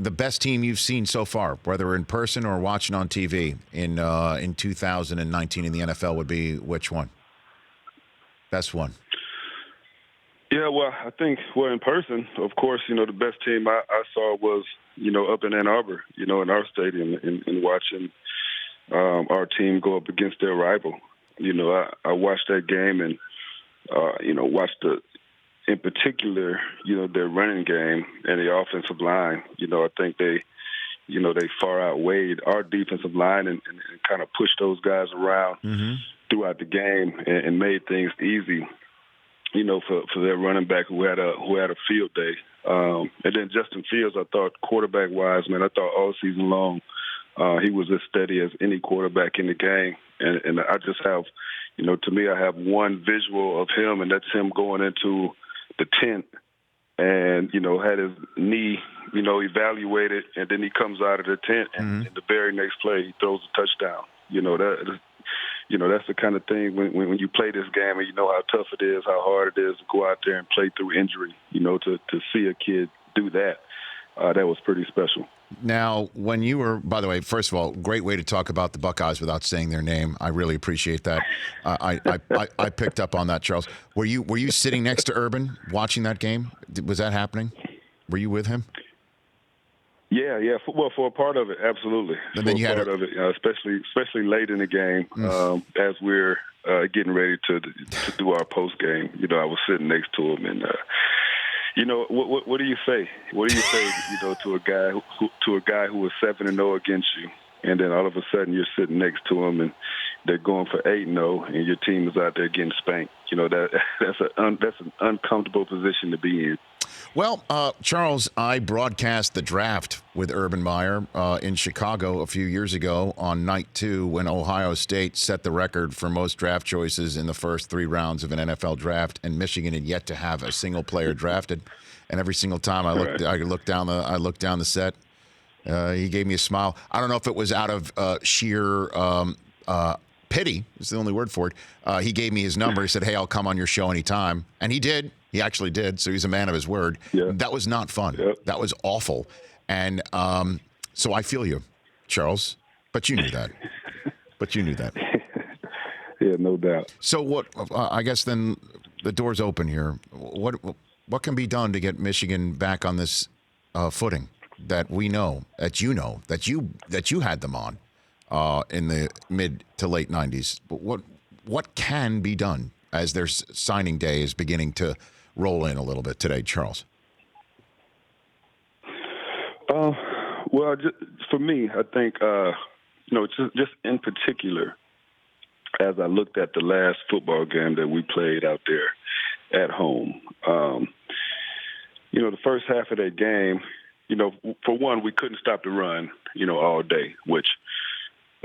the best team you've seen so far, whether in person or watching on TV in 2019 in the NFL, would be which one? Best one. Yeah, well, I think, in person, of course, the best team I saw was, up in Ann Arbor, in our stadium and watching our team go up against their rival. I watched that game and, watched in particular, their running game and the offensive line. I think they far outweighed our defensive line and kind of pushed those guys around throughout the game and made things easy, for their running back who had a field day. And then Justin Fields, I thought quarterback-wise, man, I thought all season long he was as steady as any quarterback in the game. And I just have, to me, I have one visual of him, and that's him going into the tent and, had his knee, evaluated, and then he comes out of the tent, and in the very next play, he throws a touchdown. That's the kind of thing when you play this game and you know how tough it is, how hard it is to go out there and play through injury, to see a kid do that, that was pretty special. Now, when you were, by the way, first of all, great way to talk about the Buckeyes without saying their name. I really appreciate that. I picked up on that, Charles. Were you sitting next to Urban watching that game? Was that happening? Were you with him? Yeah. For a part of it, absolutely. And then you had part of it, especially late in the game, as we're getting ready to do our post game. I was sitting next to him, and what do you say? What do you say, to a guy who was 7-0 against you, and then all of a sudden you're sitting next to him, and they're going for 8-0, and your team is out there getting spanked. That's an uncomfortable position to be in. Well, Charles, I broadcast the draft with Urban Meyer in Chicago a few years ago on night 2 when Ohio State set the record for most draft choices in the first 3 rounds of an NFL draft, and Michigan had yet to have a single player drafted. And every single time I looked down the set, he gave me a smile. I don't know if it was out of sheer pity, is the only word for it. He gave me his number. He said, "Hey, I'll come on your show anytime," and he did. He actually did, so he's a man of his word. Yeah. That was not fun. Yep. That was awful. And so I feel you, Charles. But you knew that. Yeah, no doubt. So what? I guess then the door's open here. What can be done to get Michigan back on this footing that we know, that you had them on in the mid to late 90s? But what can be done as their signing day is beginning to roll in a little bit today, Charles? Well, just, for me, I think, just in particular, as I looked at the last football game that we played out there at home, the first half of that game, for one, we couldn't stop the run, all day, which,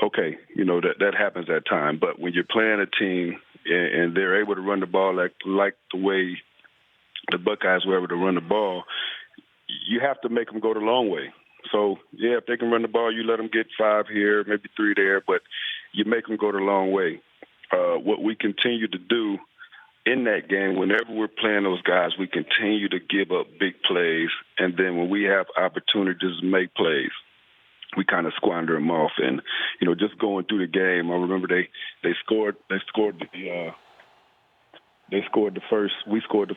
okay, that happens at times. But when you're playing a team and they're able to run the ball like the way the Buckeyes were able to run the ball, you have to make them go the long way. So, yeah, if they can run the ball, you let them get 5 here, maybe 3 there, but you make them go the long way. What we continue to do in that game, whenever we're playing those guys, we continue to give up big plays, and then when we have opportunities to make plays, we kind of squander them off. And, just going through the game, I remember we scored the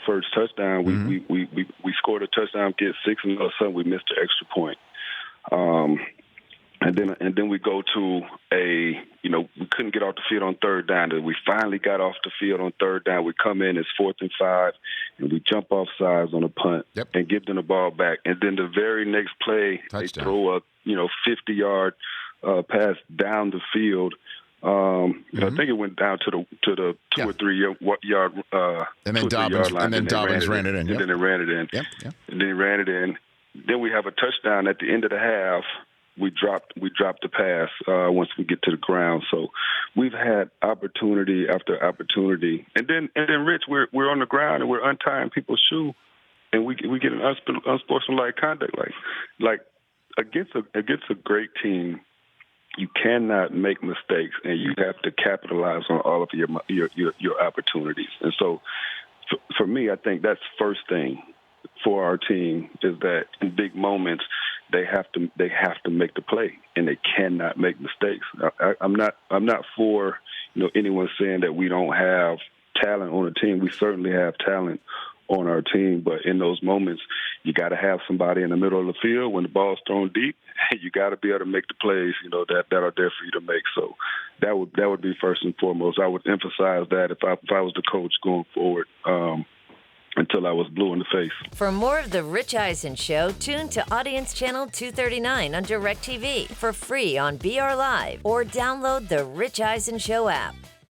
first touchdown. We scored a touchdown, get 6, and all of a sudden we missed the extra point. And then we go to we couldn't get off the field on third down. And we finally got off the field on third down. We come in, it's 4th and 5, and we jump off sides on a punt and give them the ball back. And then the very next play, touchdown. They throw a 50-yard pass down the field. I think it went down to the 2 or 3 yard and then Dobbins ran it in. And then they ran it in. Yep. And then he ran it in. Then we have a touchdown at the end of the half. We dropped the pass once we get to the ground. So we've had opportunity after opportunity. And then Rich, we're on the ground and we're untying people's shoe, and we get an unsportsmanlike conduct. Like against a great team, you cannot make mistakes, and you have to capitalize on all of your opportunities. And so, for me, I think that's first thing for our team is that in big moments, they have to make the play, and they cannot make mistakes. I'm not for anyone saying that we don't have talent on the team. We certainly have talent on our team, but in those moments, you got to have somebody in the middle of the field when the ball's thrown deep. You got to be able to make the plays, that are there for you to make. So that would be first and foremost. I would emphasize that if I was the coach going forward. Until I was blue in the face. For more of The Rich Eisen Show, tune to Audience Channel 239 on DirecTV for free on BR Live or download The Rich Eisen Show app.